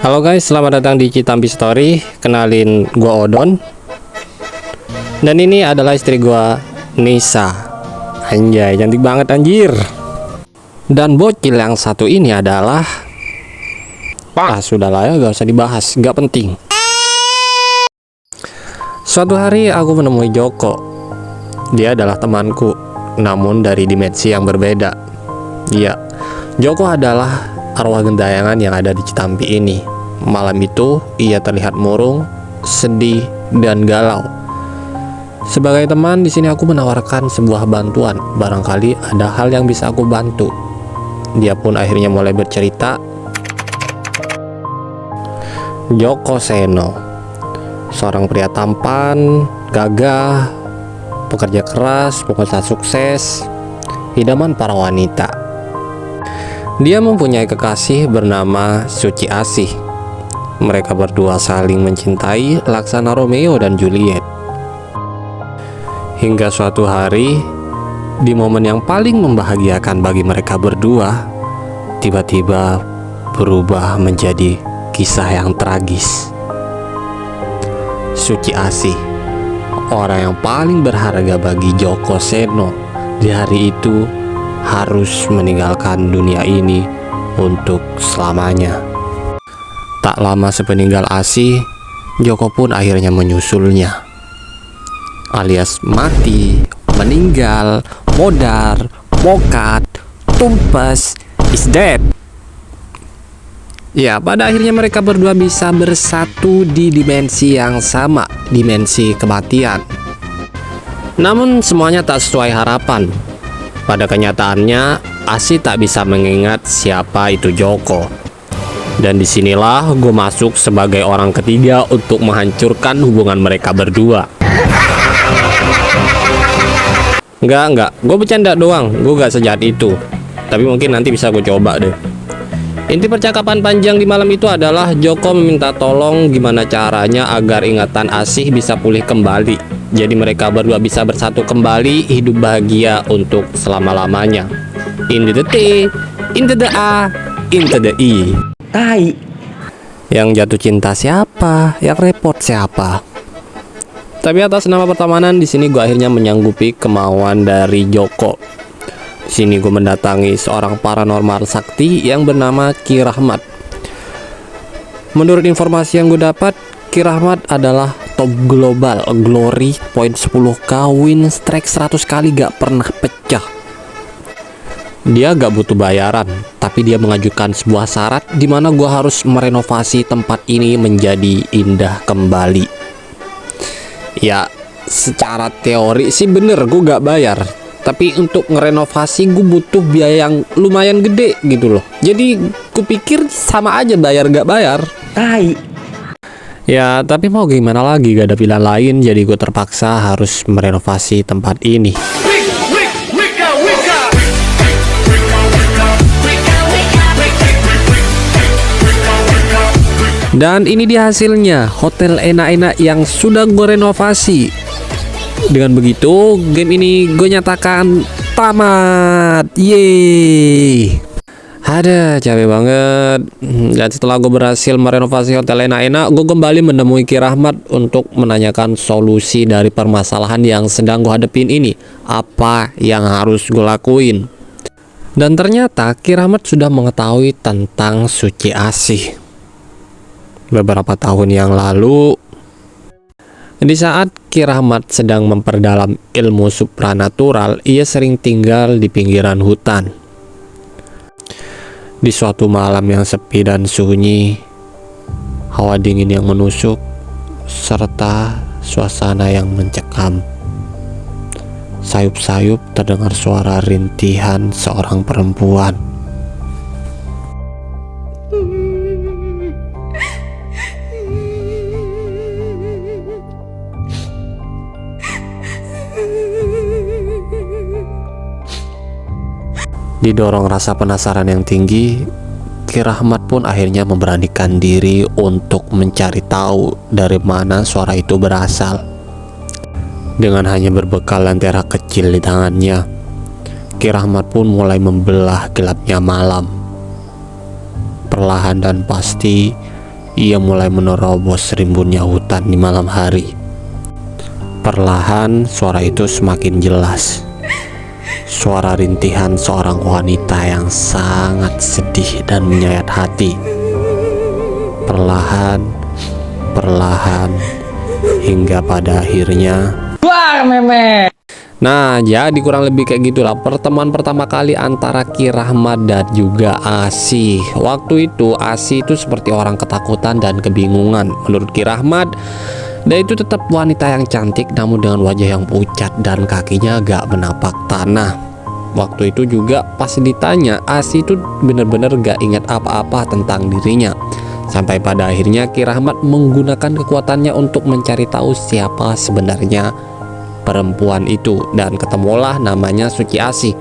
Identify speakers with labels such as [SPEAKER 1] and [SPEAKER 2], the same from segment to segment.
[SPEAKER 1] Halo guys, selamat datang di Citampi Story. Kenalin, gua Odon. Dan ini adalah istri gua, Nisa. Anjay, cantik banget anjir. Dan bocil yang satu ini adalah sudahlah ya, gak usah dibahas, gak penting. Suatu hari aku menemui Joko. Dia adalah temanku, namun dari dimensi yang berbeda. Iya, Joko adalah arwah gentayangan yang ada di Citampi ini. Malam itu ia terlihat murung, sedih, dan galau. Sebagai teman di sini aku menawarkan sebuah bantuan. Barangkali ada hal yang bisa aku bantu. Dia pun akhirnya mulai bercerita. Joko Seno, seorang pria tampan, gagah, pekerja keras, pengusaha sukses, idaman para wanita. Dia mempunyai kekasih bernama Suci Asih. Mereka berdua saling mencintai laksana Romeo dan Juliet. Hingga suatu hari, di momen yang paling membahagiakan bagi mereka berdua, tiba-tiba berubah menjadi kisah yang tragis. Suci Asih, orang yang paling berharga bagi Joko Seno, di hari itu harus meninggalkan dunia ini untuk selamanya. Tak lama sepeninggal Asih, Joko pun akhirnya menyusulnya, alias mati, meninggal, modar, mokat, tumpes, is dead. Ya, pada akhirnya mereka berdua bisa bersatu di dimensi yang sama, dimensi kematian. Namun semuanya tak sesuai harapan. Pada kenyataannya, Asih tak bisa mengingat siapa itu Joko. Dan disinilah gue masuk sebagai orang ketiga untuk menghancurkan hubungan mereka berdua. Enggak, gue bercanda doang, gue gak sejahat itu. Tapi mungkin nanti bisa gue coba deh. Inti percakapan panjang di malam itu adalah Joko meminta tolong gimana caranya agar ingatan Asih bisa pulih kembali. Jadi mereka berdua bisa bersatu kembali, hidup bahagia untuk selama-lamanya. Into the T, into the A, into the I.
[SPEAKER 2] Tai.
[SPEAKER 1] Yang jatuh cinta siapa? Yang repot siapa? Tapi atas nama pertemanan di sini gue akhirnya menyanggupi kemauan dari Joko. Di sini gue mendatangi seorang paranormal sakti yang bernama Ki Rahmat. Menurut informasi yang gue dapat, Ki Rahmat adalah top global, glory, poin 10k, win strike 100 kali gak pernah pecah. Dia gak butuh bayaran, tapi dia mengajukan sebuah syarat di mana gue harus merenovasi tempat ini menjadi indah kembali. Ya, secara teori sih bener gue gak bayar, tapi untuk ngerenovasi gue butuh biaya yang lumayan gede gitu loh. Jadi gue pikir sama aja bayar gak bayar.
[SPEAKER 2] Tai.
[SPEAKER 1] Ya, tapi mau gimana lagi, gak ada pilihan lain. Jadi gue terpaksa harus merenovasi tempat ini. Dan ini dia hasilnya, hotel enak-enak yang sudah gue renovasi. Dengan begitu, game ini gue nyatakan tamat. Yeay. Ada capek banget. Dan setelah gue berhasil merenovasi hotel enak-enak, gue kembali menemui Ki Rahmat untuk menanyakan solusi dari permasalahan yang sedang gue hadepin ini. Apa yang harus gue lakuin? Dan ternyata Ki Rahmat sudah mengetahui tentang Suci Asih. Beberapa tahun yang lalu, di saat Ki Rahmat sedang memperdalam ilmu supranatural, ia sering tinggal di pinggiran hutan. Di suatu malam yang sepi dan sunyi, hawa dingin yang menusuk, serta suasana yang mencekam, sayup-sayup terdengar suara rintihan seorang perempuan. Didorong rasa penasaran yang tinggi, Ki Rahmat pun akhirnya memberanikan diri untuk mencari tahu dari mana suara itu berasal. Dengan hanya berbekal lentera kecil di tangannya, Ki Rahmat pun mulai membelah gelapnya malam. Perlahan dan pasti, ia mulai menerobos rimbunnya hutan di malam hari. Perlahan suara itu semakin jelas. Suara rintihan seorang wanita yang sangat sedih dan menyayat hati. Perlahan, hingga pada akhirnya
[SPEAKER 2] Wah, meme.
[SPEAKER 1] Nah, jadi kurang lebih kayak gitulah pertemuan pertama kali antara Ki Rahmat dan juga Asih. Waktu itu Asih itu seperti orang ketakutan dan kebingungan. Menurut Ki Rahmat, dia itu tetap wanita yang cantik namun dengan wajah yang pucat dan kakinya gak menapak tanah. Waktu itu juga pas ditanya, Asih itu bener-bener gak ingat apa-apa tentang dirinya. Sampai pada akhirnya Ki Rahmat menggunakan kekuatannya untuk mencari tahu siapa sebenarnya perempuan itu, dan ketemulah namanya Suci Asih.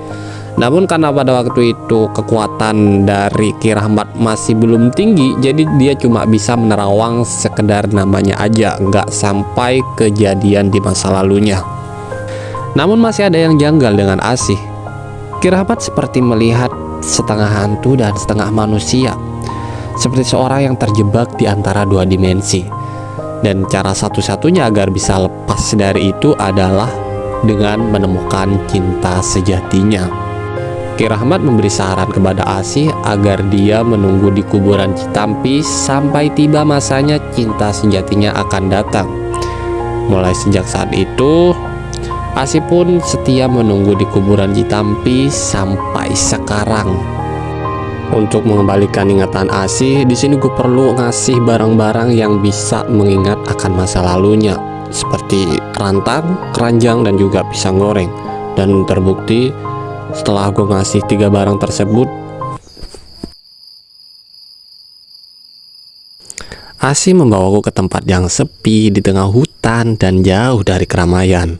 [SPEAKER 1] Namun karena pada waktu itu kekuatan dari Ki Rahmat masih belum tinggi, jadi dia cuma bisa menerawang sekedar namanya aja, nggak sampai kejadian di masa lalunya. Namun masih ada yang janggal dengan Asih. Ki Rahmat seperti melihat setengah hantu dan setengah manusia, seperti seorang yang terjebak di antara dua dimensi. Dan cara satu-satunya agar bisa lepas dari itu adalah dengan menemukan cinta sejatinya. Ki Rahmat memberi saran kepada Asih agar dia menunggu di kuburan Citampi sampai tiba masanya cinta sejatinya akan datang. Mulai sejak saat itu, Asih pun setia menunggu di kuburan Citampi sampai sekarang. Untuk mengembalikan ingatan Asih, di sini gue perlu ngasih barang-barang yang bisa mengingat akan masa lalunya, seperti rantang, keranjang, dan juga pisang goreng. Dan terbukti setelah gue ngasih 3 barang tersebut, Asih membawaku ke tempat yang sepi di tengah hutan dan jauh dari keramaian.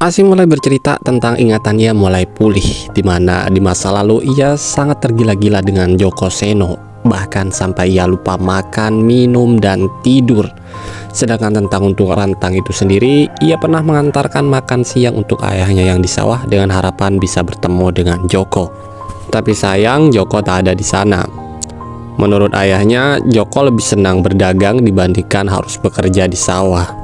[SPEAKER 1] Asih mulai bercerita tentang ingatannya mulai pulih, di mana di masa lalu ia sangat tergila-gila dengan Joko Seno, bahkan sampai ia lupa makan, minum, dan tidur. Sedangkan tentang untuk rantang itu sendiri, ia pernah mengantarkan makan siang untuk ayahnya yang di sawah dengan harapan bisa bertemu dengan Joko. Tapi sayang Joko tak ada di sana. Menurut ayahnya, Joko lebih senang berdagang dibandingkan harus bekerja di sawah.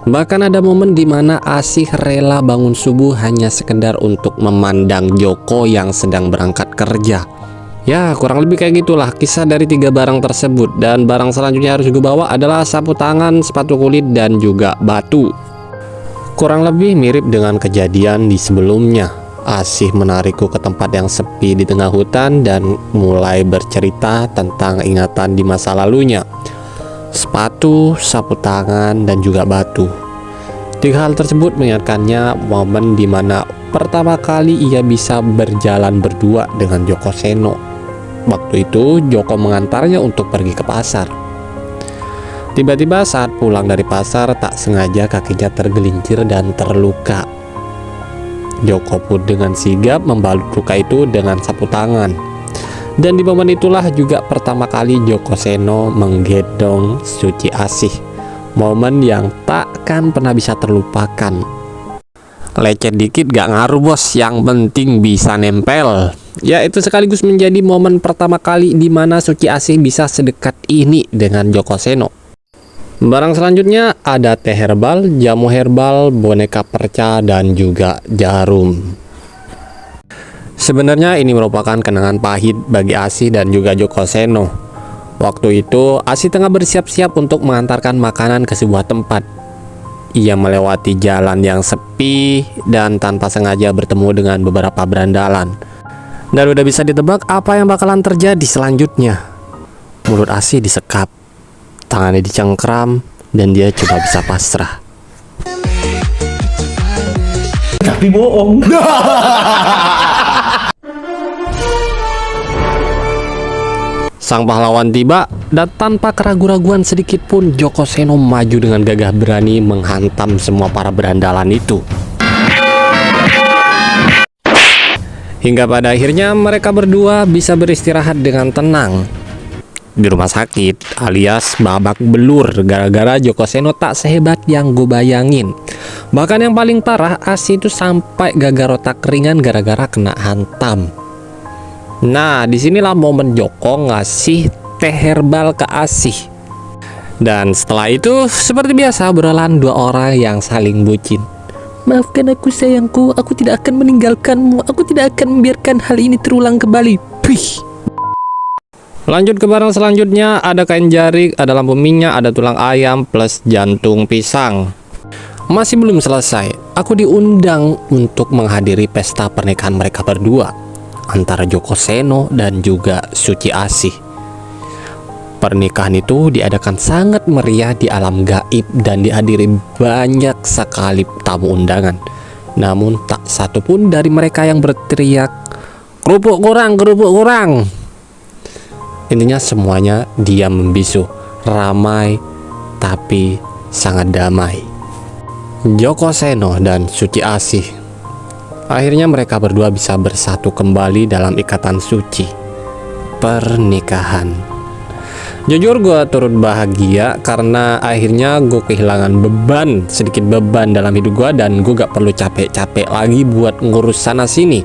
[SPEAKER 1] Bahkan ada momen di mana Asih rela bangun subuh hanya sekedar untuk memandang Joko yang sedang berangkat kerja. Ya, kurang lebih kayak gitulah kisah dari 3 barang tersebut. Dan barang selanjutnya harus gue bawa adalah sapu tangan, sepatu kulit, dan juga batu. Kurang lebih mirip dengan kejadian di sebelumnya. Asih menarikku ke tempat yang sepi di tengah hutan dan mulai bercerita tentang ingatan di masa lalunya. Sepatu, sapu tangan, dan juga batu. 3 hal tersebut mengingatkannya momen di mana pertama kali ia bisa berjalan berdua dengan Joko Seno. Waktu itu Joko mengantarnya untuk pergi ke pasar. Tiba-tiba saat pulang dari pasar, tak sengaja kakinya tergelincir dan terluka. Joko pun dengan sigap membalut luka itu dengan sapu tangan. Dan di momen itulah juga pertama kali Joko Seno menggendong Suci Asih. Momen yang takkan pernah bisa terlupakan. Lecet dikit gak ngaruh bos, yang penting bisa nempel. Ya, itu sekaligus menjadi momen pertama kali di mana Suci Asih bisa sedekat ini dengan Joko Seno. Barang selanjutnya ada teh herbal, jamu herbal, boneka perca, dan juga jarum. Sebenarnya ini merupakan kenangan pahit bagi Asih dan juga Joko Seno. Waktu itu Asih tengah bersiap-siap untuk mengantarkan makanan ke sebuah tempat. Ia melewati jalan yang sepi dan tanpa sengaja bertemu dengan beberapa berandalan. Dan udah bisa ditebak apa yang bakalan terjadi selanjutnya. Mulut Asih disekap, tangannya dicengkram, dan dia coba bisa pasrah.
[SPEAKER 2] Tapi bohong.
[SPEAKER 1] Sang pahlawan tiba dan tanpa keraguan-raguan sedikit pun Joko Seno maju dengan gagah berani menghantam semua para berandalan itu. Hingga pada akhirnya mereka berdua bisa beristirahat dengan tenang di rumah sakit alias babak belur gara-gara Joko Seno tak sehebat yang gue bayangin. Bahkan yang paling parah, Asih itu sampai gagal otak ringan gara-gara kena hantam. Nah, disinilah momen Joko ngasih teh herbal ke Asih. Dan setelah itu, seperti biasa, obrolan dua orang yang saling bucin. Maafkan aku sayangku, aku tidak akan meninggalkanmu, aku tidak akan membiarkan hal ini terulang kembali. Pih. Lanjut ke barang selanjutnya, ada kain jarik, ada lampu minyak, ada tulang ayam, plus jantung pisang. Masih belum selesai, aku diundang untuk menghadiri pesta pernikahan mereka berdua antara Joko Seno dan juga Suci Asih. Pernikahan itu diadakan sangat meriah di alam gaib dan dihadiri banyak sekali tamu undangan. Namun tak satu pun dari mereka yang berteriak, "Kerupuk kurang, kerupuk kurang." Intinya semuanya diam membisu, ramai tapi sangat damai. Joko Seno dan Suci Asih, akhirnya mereka berdua bisa bersatu kembali dalam ikatan suci pernikahan. Jujur gue turut bahagia karena akhirnya gue kehilangan sedikit beban dalam hidup gue, dan gue gak perlu capek-capek lagi buat ngurus sana sini.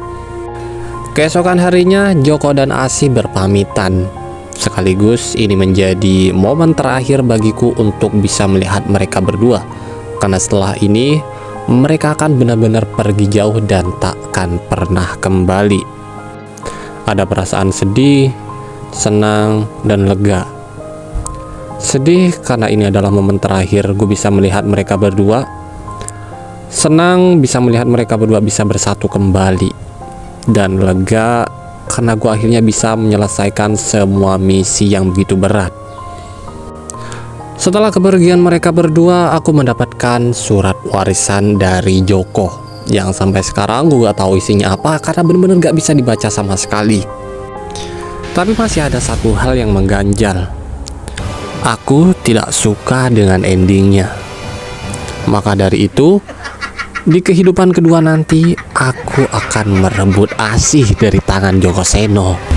[SPEAKER 1] Keesokan harinya Joko dan Asih berpamitan. Sekaligus ini menjadi momen terakhir bagiku untuk bisa melihat mereka berdua, karena setelah ini mereka akan benar-benar pergi jauh dan takkan pernah kembali. Ada perasaan sedih, senang, dan lega. Sedih karena ini adalah momen terakhir gue bisa melihat mereka berdua. Senang bisa melihat mereka berdua bisa bersatu kembali. Dan lega karena gue akhirnya bisa menyelesaikan semua misi yang begitu berat. Setelah kepergian mereka berdua, aku mendapatkan surat warisan dari Joko yang sampai sekarang gue gak tahu isinya apa karena bener-bener gak bisa dibaca sama sekali. Tapi masih ada satu hal yang mengganjal. Aku tidak suka dengan endingnya. Maka dari itu, di kehidupan kedua nanti, aku akan merebut Asih dari tangan Joko Seno.